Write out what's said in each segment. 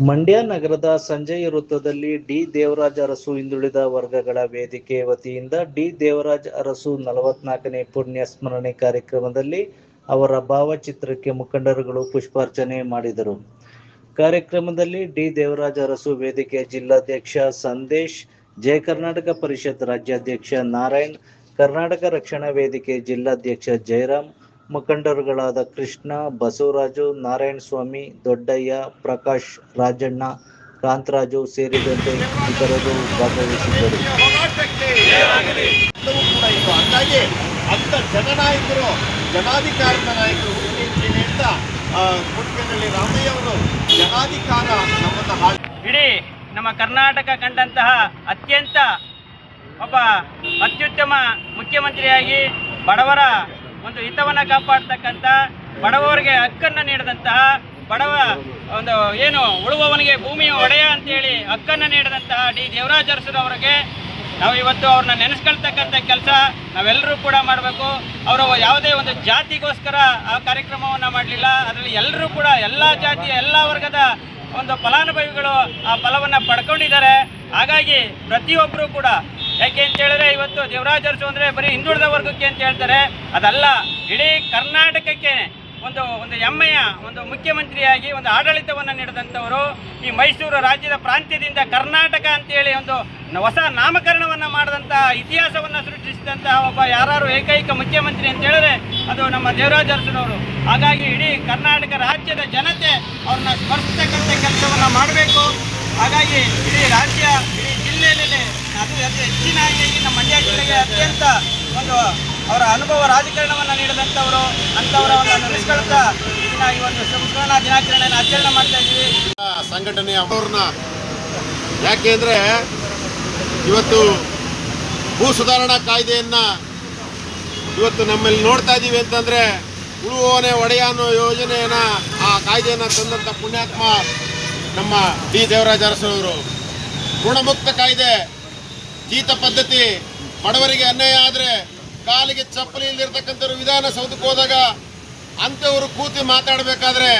ಮಂಡ್ಯ ನಗರದ ಸಂಜಯ್ ವೃತ್ತದಲ್ಲಿ ಡಿ ದೇವರಾಜ ಅರಸು ಹಿಂದುಳಿದ ವರ್ಗಗಳ ವೇದಿಕೆ ವತಿಯಿಂದ ಡಿ ದೇವರಾಜ ಅರಸು 44ನೇ ಪುಣ್ಯ ಸ್ಮರಣೆ ಕಾರ್ಯಕ್ರಮದಲ್ಲಿ ಅವರ ಭಾವಚಿತ್ರಕ್ಕೆ ಮುಖಂಡರುಗಳು ಪುಷ್ಪಾರ್ಚನೆ ಮಾಡಿದರು. ಕಾರ್ಯಕ್ರಮದಲ್ಲಿ ಡಿ ದೇವರಾಜ ಅರಸು ವೇದಿಕೆ ಜಿಲ್ಲಾಧ್ಯಕ್ಷ ಸಂದೇಶ್, ಜಯ ಕರ್ನಾಟಕ ಪರಿಷತ್ ರಾಜ್ಯಾಧ್ಯಕ್ಷ ನಾರಾಯಣ್, ಕರ್ನಾಟಕ ರಕ್ಷಣಾ ವೇದಿಕೆ ಜಿಲ್ಲಾಧ್ಯಕ್ಷ ಜಯರಾಮ್, ಮುಖಂಡರುಗಳಾದ ಕೃಷ್ಣ, ಬಸವರಾಜು, ನಾರಾಯಣ ಸ್ವಾಮಿ, ದೊಡ್ಡಯ್ಯ, ಪ್ರಕಾಶ್, ರಾಜಣ್ಣ, ಕಾಂತರಾಜು ಸೇರಿದಂತೆ ಇತರರು ಭಾಗವಹಿಸಿದ್ದರು. ಹಾಗಾಗಿ ಅಂತ ಜನನಾಯಕರು, ಜನಾಧಿಕಾರದ ನಾಯಕರು ಅಂತ ಕೊಟ್ಟಿಗೆನಲ್ಲಿ ರಾಮಯ್ಯ ಅವರು ಜನಾಧಿಕಾರ ನಮ್ಮನ್ನು ಇಡೀ ನಮ್ಮ ಕರ್ನಾಟಕ ಕಂಡಂತಹ ಅತ್ಯಂತ ಒಬ್ಬ ಅತ್ಯುತ್ತಮ ಮುಖ್ಯಮಂತ್ರಿಯಾಗಿ ಬಡವರ ಒಂದು ಹಿತವನ್ನು ಕಾಪಾಡ್ತಕ್ಕಂಥ, ಬಡವರಿಗೆ ಹಕ್ಕನ್ನು ನೀಡಿದಂತಹ, ಬಡವ ಒಂದು ಏನು ಉಳುವವನಿಗೆ ಭೂಮಿಯ ಒಡೆಯ ಅಂತೇಳಿ ಹಕ್ಕನ್ನು ನೀಡಿದಂತಹ ಡಿ ದೇವರಾಜ ಅರಸುರವರಿಗೆ ನಾವು ಇವತ್ತು ಅವ್ರನ್ನ ನೆನೆಸ್ಕೊಳ್ತಕ್ಕಂಥ ಕೆಲಸ ನಾವೆಲ್ಲರೂ ಕೂಡ ಮಾಡಬೇಕು. ಅವರು ಯಾವುದೇ ಒಂದು ಜಾತಿಗೋಸ್ಕರ ಆ ಕಾರ್ಯಕ್ರಮವನ್ನು ಮಾಡಲಿಲ್ಲ. ಅದರಲ್ಲಿ ಎಲ್ಲರೂ ಕೂಡ ಎಲ್ಲ ಜಾತಿಯ ಎಲ್ಲ ವರ್ಗದ ಒಂದು ಫಲಾನುಭವಿಗಳು ಆ ಫಲವನ್ನು ಪಡ್ಕೊಂಡಿದ್ದಾರೆ. ಹಾಗಾಗಿ ಪ್ರತಿಯೊಬ್ಬರು ಕೂಡ, ಯಾಕೆ ಅಂತ ಹೇಳಿದ್ರೆ ಇವತ್ತು ದೇವರಾಜ ಅರಸು ಅಂದರೆ ಬರೀ ಹಿಂದುಳಿದ ವರ್ಗಕ್ಕೆ ಅಂತ ಹೇಳ್ತಾರೆ, ಅದಲ್ಲ, ಇಡೀ ಕರ್ನಾಟಕಕ್ಕೆ ಒಂದು ಹೆಮ್ಮೆಯ ಒಂದು ಮುಖ್ಯಮಂತ್ರಿಯಾಗಿ ಒಂದು ಆಡಳಿತವನ್ನು ನೀಡಿದಂಥವರು. ಈ ಮೈಸೂರು ರಾಜ್ಯದ ಪ್ರಾಂತ್ಯದಿಂದ ಕರ್ನಾಟಕ ಅಂತೇಳಿ ಒಂದು ಹೊಸ ನಾಮಕರಣವನ್ನು ಮಾಡಿದಂಥ, ಇತಿಹಾಸವನ್ನು ಸೃಷ್ಟಿಸಿದಂತಹ ಒಬ್ಬ ಯಾರು ಏಕೈಕ ಮುಖ್ಯಮಂತ್ರಿ ಅಂತ ಹೇಳಿದ್ರೆ ಅದು ನಮ್ಮ ದೇವರಾಜ ಅರಸುರವರು. ಹಾಗಾಗಿ ಇಡೀ ಕರ್ನಾಟಕ ರಾಜ್ಯದ ಜನತೆ ಅವ್ರನ್ನ ಸ್ಮರಿಸ್ತಕ್ಕಂಥ ಕೆಲಸವನ್ನು ಮಾಡಬೇಕು. ಹಾಗಾಗಿ ಇಡೀ ರಾಜ್ಯ, ಇಡೀ ಜಿಲ್ಲೆಯಲ್ಲಿ ಅದು ಹೆಚ್ಚಿನಾಗಿ ನಮ್ಮ ಮಂಡ್ಯ ಜಿಲ್ಲೆಗೆ ಅತ್ಯಂತ ಒಂದು ಅವರ ಅನುಭವ ರಾಜಕಾರಣವನ್ನು ನೀಡಿದಂಥವರು, ಅಂಥವರನ್ನು ನೆನೆಸ್ಕೊಳ್ತಾ ಈ ಒಂದು ಸಂಸ್ಮರಣಾ ದಿನಾಚರಣೆಯನ್ನು ಆಚರಣೆ ಮಾಡ್ತಾ ಇದ್ದೀವಿ. ಸಂಘಟನೆ ಅವ್ರನ್ನ ಯಾಕೆ ಅಂದರೆ ಇವತ್ತು ಭೂ ಸುಧಾರಣಾ ಕಾಯ್ದೆಯನ್ನು ಇವತ್ತು ನಮ್ಮಲ್ಲಿ ನೋಡ್ತಾ ಇದ್ದೀವಿ ಅಂತಂದರೆ, ಉಳುವವನೇ ಒಡೆಯ ಅನ್ನೋ ಯೋಜನೆಯನ್ನು, ಆ ಕಾಯ್ದೆಯನ್ನು ತಂದಂಥ ಪುಣ್ಯಾತ್ಮ ನಮ್ಮ ಡಿ ದೇವರಾಜ ಅರಸುರವರು. ಋಣಮುಕ್ತ ಕಾಯ್ದೆ, ಜೀತ ಪದ್ಧತಿ, ಬಡವರಿಗೆ ಅನ್ಯಾಯ ಆದರೆ ಕಾಲಿಗೆ ಚಪ್ಪಲಿ ಇಲ್ದಿರ್ತಕ್ಕಂಥವ್ರು ವಿಧಾನಸೌಧಕ್ಕೆ ಹೋದಾಗ ಅಂಥವರು ಕೂತಿ ಮಾತಾಡಬೇಕಾದ್ರೆ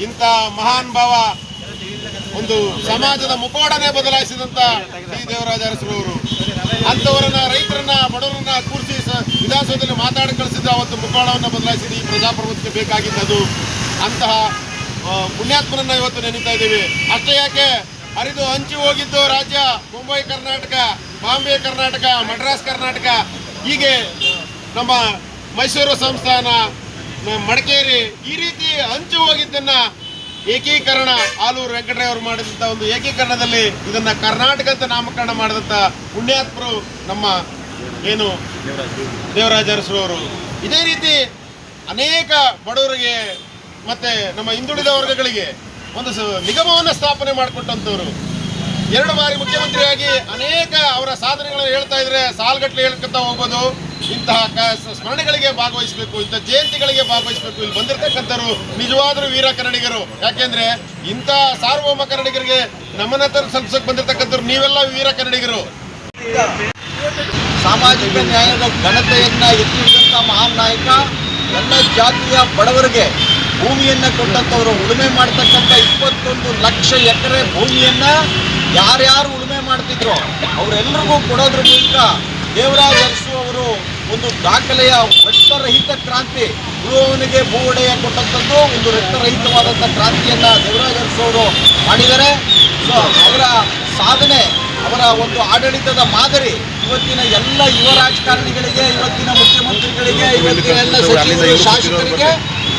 ಇಂಥ ಮಹಾನ್ ಭಾವ ಒಂದು ಸಮಾಜದ ಮುಖವಾಡನೆ ಬದಲಾಯಿಸಿದಂಥ ಡಿ ದೇವರಾಜ ಅರಸುರವರು ಅಂಥವರನ್ನ, ರೈತರನ್ನ, ಬಡವರನ್ನ ಕೂರಿಸಿ ವಿಧಾನಸೌಧದಲ್ಲಿ ಮಾತಾಡಿ ಕಳಿಸಿದ ಅವತ್ತು ಮುಖವಾಡವನ್ನು ಬದಲಾಯಿಸಿದ ಈ ಪ್ರಜಾಪ್ರಭುತ್ವಕ್ಕೆ ಬೇಕಾಗಿದ್ದದು. ಅಂತಹ ಪುಣ್ಯಾತ್ಮನನ್ನ ಇವತ್ತು ನೆನೀತಾ ಇದ್ದೀವಿ. ಅಷ್ಟೇ ಯಾಕೆ, ಹರಿದು ಹಂಚಿ ಹೋಗಿದ್ದು ರಾಜ್ಯ ಮುಂಬೈ ಕರ್ನಾಟಕ, ಬಾಂಬೆ ಕರ್ನಾಟಕ, ಮಡ್ರಾಸ್ ಕರ್ನಾಟಕ, ಹೀಗೆ ನಮ್ಮ ಮೈಸೂರು ಸಂಸ್ಥಾನ, ಮಡಿಕೇರಿ, ಈ ರೀತಿ ಹಂಚಿ ಹೋಗಿದ್ದನ್ನ ಏಕೀಕರಣ, ಆಲೂರು ವೆಂಕಟರಾಯವರು ಮಾಡಿದಂಥ ಒಂದು ಏಕೀಕರಣದಲ್ಲಿ ಇದನ್ನ ಕರ್ನಾಟಕ ಅಂತ ನಾಮಕರಣ ಮಾಡಿದಂಥ ಪುಣ್ಯಾತ್ಮರು ನಮ್ಮ ಏನು ದೇವರಾಜ ಅರಸುರವರು. ಇದೇ ರೀತಿ ಅನೇಕ ಬಡವರಿಗೆ ಮತ್ತೆ ನಮ್ಮ ಹಿಂದುಳಿದ ವರ್ಗಗಳಿಗೆ ಒಂದು ನಿಗಮವನ್ನು ಸ್ಥಾಪನೆ ಮಾಡಿಕೊಟ್ಟಂಥವ್ರು. 2 ಬಾರಿ ಮುಖ್ಯಮಂತ್ರಿಯಾಗಿ ಅನೇಕ ಅವರ ಸಾಧನೆಗಳನ್ನು ಹೇಳ್ತಾ ಇದ್ರೆ ಸಾಲ್ಗಟ್ಟಲೆ ಹೇಳ್ಕೊತಾ ಹೋಗ್ಬೋದು. ಇಂತಹ ಸ್ಮರಣೆಗಳಿಗೆ ಭಾಗವಹಿಸಬೇಕು, ಇಂಥ ಜಯಂತಿಗಳಿಗೆ ಭಾಗವಹಿಸಬೇಕು. ಇಲ್ಲಿ ಬಂದಿರತಕ್ಕಂಥವ್ರು ನಿಜವಾದರೂ ವೀರ ಕನ್ನಡಿಗರು. ಯಾಕೆಂದ್ರೆ ಇಂಥ ಸಾರ್ವಭೌಮ ಕನ್ನಡಿಗರಿಗೆ ನಮ್ಮನ್ನ ಸಲ್ಸಕ್ಕೆ ಬಂದಿರತಕ್ಕಂಥವ್ರು ನೀವೆಲ್ಲ ವೀರ ಕನ್ನಡಿಗರು. ಸಾಮಾಜಿಕ ನ್ಯಾಯದ ಘನತೆಯನ್ನ ಎತ್ತಿ ಹಿಡಿದಂಥ ಮಹಾನ್ ನಾಯಕ, ಎಲ್ಲ ಜಾತಿಯ ಬಡವರಿಗೆ ಭೂಮಿಯನ್ನು ಕೊಟ್ಟಂಥವರು. ಉಳುಮೆ ಮಾಡ್ತಕ್ಕಂಥ 21 ಲಕ್ಷ ಎಕರೆ ಭೂಮಿಯನ್ನ ಯಾರ್ಯಾರು ಉಳುಮೆ ಮಾಡ್ತಿದ್ರು ಅವರೆಲ್ಲರಿಗೂ ಕೊಡೋದ್ರ ಮೂಲಕ ದೇವರಾಜ ಅರಸು ಅವರು ಒಂದು ದಾಖಲೆಯ ರಕ್ತರಹಿತ ಕ್ರಾಂತಿ, ಉಳುವವನಿಗೆ ಭೂ ಒಡೆಯ ಕೊಟ್ಟಂಥದ್ದು ಒಂದು ರಕ್ತರಹಿತವಾದಂಥ ಕ್ರಾಂತಿಯನ್ನ ದೇವರಾಜ ಅರಸು ಅವರು ಮಾಡಿದ್ದಾರೆ. ಸೊ ಅವರ ಸಾಧನೆ, ಅವರ ಒಂದು ಆಡಳಿತದ ಮಾದರಿ ಇವತ್ತಿನ ಎಲ್ಲ ಯುವ ರಾಜಕಾರಣಿಗಳಿಗೆ, ಇವತ್ತಿನ ಮುಖ್ಯಮಂತ್ರಿಗಳಿಗೆ, ಇವತ್ತಿನ ಎಲ್ಲ ಸಚಿವರು, ಶಾಸಕರಿಗೆ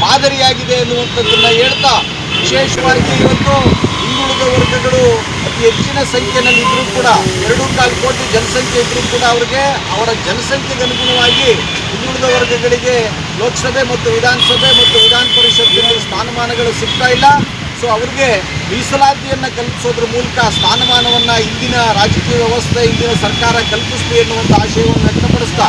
ಮಾದರಿಯಾಗಿದೆ ಎನ್ನುವಂಥದ್ದನ್ನ ಹೇಳ್ತಾ, ವಿಶೇಷವಾಗಿ ಇವತ್ತು ಹಿಂದುಳಿದ ವರ್ಗಗಳು ಅತಿ ಹೆಚ್ಚಿನ ಸಂಖ್ಯೆಯಲ್ಲಿ ಇದ್ರೂ ಕೂಡ, 2.25 ಕೋಟಿ ಜನಸಂಖ್ಯೆ ಇದ್ರೂ ಕೂಡ ಅವರಿಗೆ ಅವರ ಜನಸಂಖ್ಯೆಗೆ ಅನುಗುಣವಾಗಿ ಹಿಂದುಳಿದ ವರ್ಗಗಳಿಗೆ ಲೋಕಸಭೆ ಮತ್ತು ವಿಧಾನಸಭೆ ಮತ್ತು ವಿಧಾನ ಪರಿಷತ್ತಿನಲ್ಲಿ ಸ್ಥಾನಮಾನಗಳು ಸಿಗ್ತಾ ಇಲ್ಲ. ಸೊ ಅವ್ರಿಗೆ ಮೀಸಲಾತಿಯನ್ನು ಕಲ್ಪಿಸೋದ್ರ ಮೂಲಕ ಸ್ಥಾನಮಾನವನ್ನು ಇಂದಿನ ರಾಜಕೀಯ ವ್ಯವಸ್ಥೆ, ಇಂದಿನ ಸರ್ಕಾರ ಕಲ್ಪಿಸಲಿ ಎನ್ನುವಂಥ ಆಶಯವನ್ನು ವ್ಯಕ್ತಪಡಿಸ್ತಾ